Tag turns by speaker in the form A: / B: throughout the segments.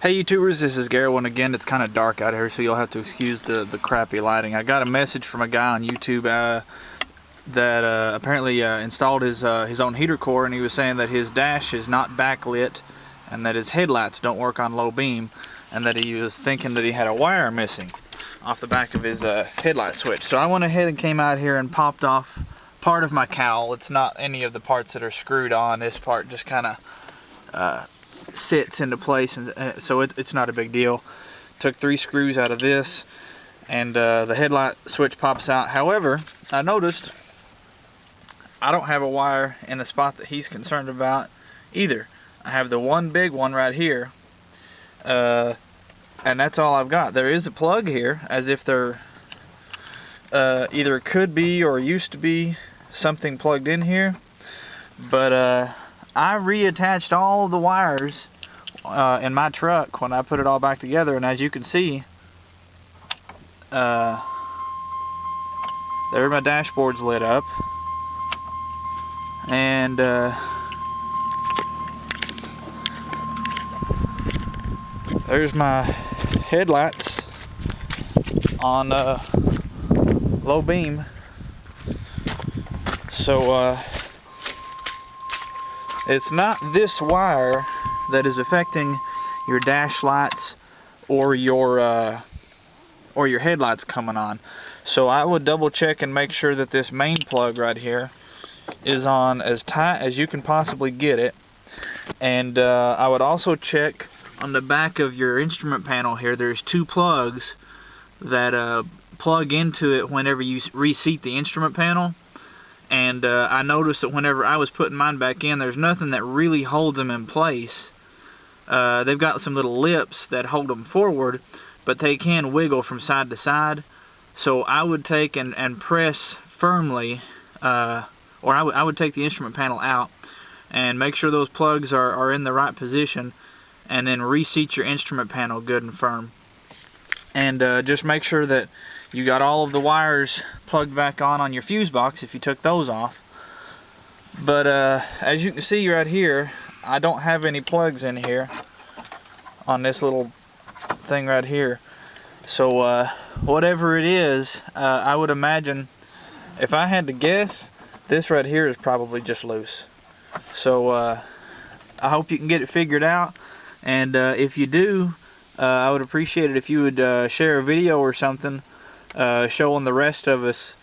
A: Hey YouTubers, this is Garrett, and again it's kind of dark out here, so you'll have to excuse the crappy lighting. I got a message from a guy on YouTube that apparently installed his own heater core, and he was saying that his dash is not backlit and that his headlights don't work on low beam, and that he was thinking that he had a wire missing off the back of his headlight switch. So I went ahead and came out here and popped off part of my cowl. It's not any of the parts that are screwed on. This part just kind of sits into place, and so it's not a big deal. Took 3 screws out of this, and the headlight switch pops out. However, I noticed I don't have a wire in the spot that he's concerned about either. I have the one big one right here, and that's all I've got. There is a plug here, as if there either could be or used to be something plugged in here, but I reattached all the wires in my truck when I put it all back together, and as you can see, there my dashboard's lit up, and there's my headlights on low beam. So it's not this wire that is affecting your dash lights or your headlights coming on. So I would double check and make sure that this main plug right here is on as tight as you can possibly get it. And I would also check on the back of your instrument panel here. There's 2 plugs that plug into it whenever you reseat the instrument panel. And I noticed that whenever I was putting mine back in, there's nothing that really holds them in place. They've got some little lips that hold them forward, but they can wiggle from side to side. So I would take and press firmly, or I would take the instrument panel out and make sure those plugs are in the right position, and then reseat your instrument panel good and firm. And just make sure that you got all of the wires plugged back on your fuse box if you took those off. But as you can see right here, I don't have any plugs in here on this little thing right here. So whatever it is, I would imagine, if I had to guess, this right here is probably just loose. So I hope you can get it figured out, and if you do, I would appreciate it if you would share a video or something showing the rest of us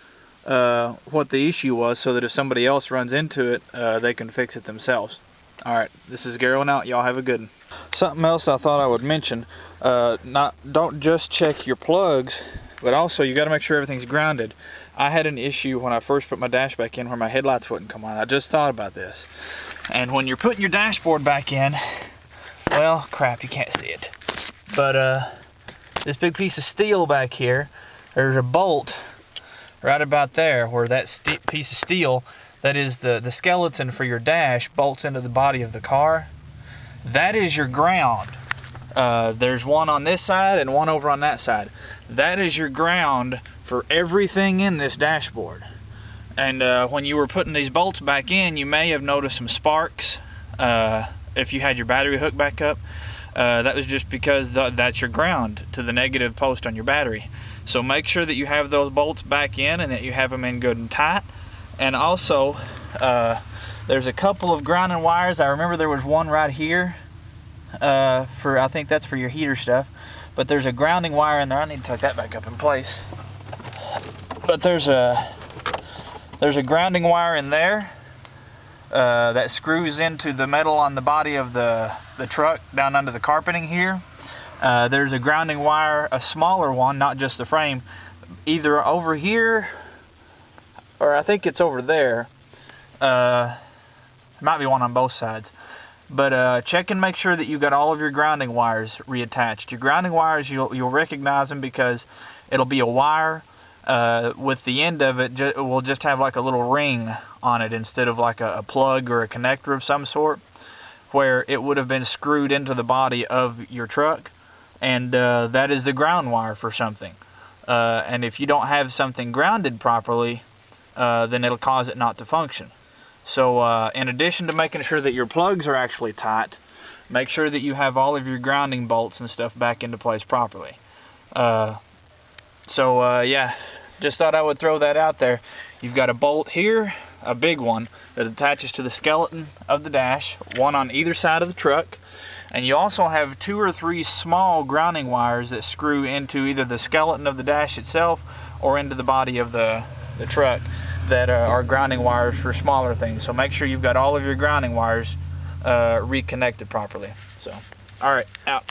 A: what the issue was, so that if somebody else runs into it, they can fix it themselves. Alright, this is Garrett out. Y'all have a good one. Something else I thought I would mention, don't just check your plugs, but also you got to make sure everything's grounded. I had an issue when I first put my dash back in where my headlights wouldn't come on. I just thought about this. And when you're putting your dashboard back in, well, crap, you can't see it, but this big piece of steel back here, there's a bolt right about there where that piece of steel that is the skeleton for your dash bolts into the body of the car. That is your ground. There's one on this side and one over on that side. That is your ground for everything in this dashboard. And when you were putting these bolts back in, you may have noticed some sparks if you had your battery hooked back up. That was just because that's your ground to the negative post on your battery. So make sure that you have those bolts back in and that you have them in good and tight. And also, there's a couple of grounding wires. I remember there was one right here I think that's for your heater stuff. But there's a grounding wire in there. I need to tuck that back up in place. But there's a grounding wire in there that screws into the metal on the body of the truck down under the carpeting here. There's a grounding wire, a smaller one, not just the frame, either over here or I think it's over there. Might be one on both sides. But check and make sure that you got all of your grounding wires reattached. Your grounding wires, you'll recognize them because it'll be a wire with the end of it will just have like a little ring on it instead of like a plug or a connector of some sort, where it would have been screwed into the body of your truck, and that is the ground wire for something. And if you don't have something grounded properly, then it'll cause it not to function. So in addition to making sure that your plugs are actually tight, make sure that you have all of your grounding bolts and stuff back into place properly. Yeah, just thought I would throw that out there. You've got a bolt here, a big one that attaches to the skeleton of the dash, one on either side of the truck, and you also have 2 or 3 small grounding wires that screw into either the skeleton of the dash itself or into the body of the truck that are grounding wires for smaller things. So make sure you've got all of your grounding wires reconnected properly. So, all right, out.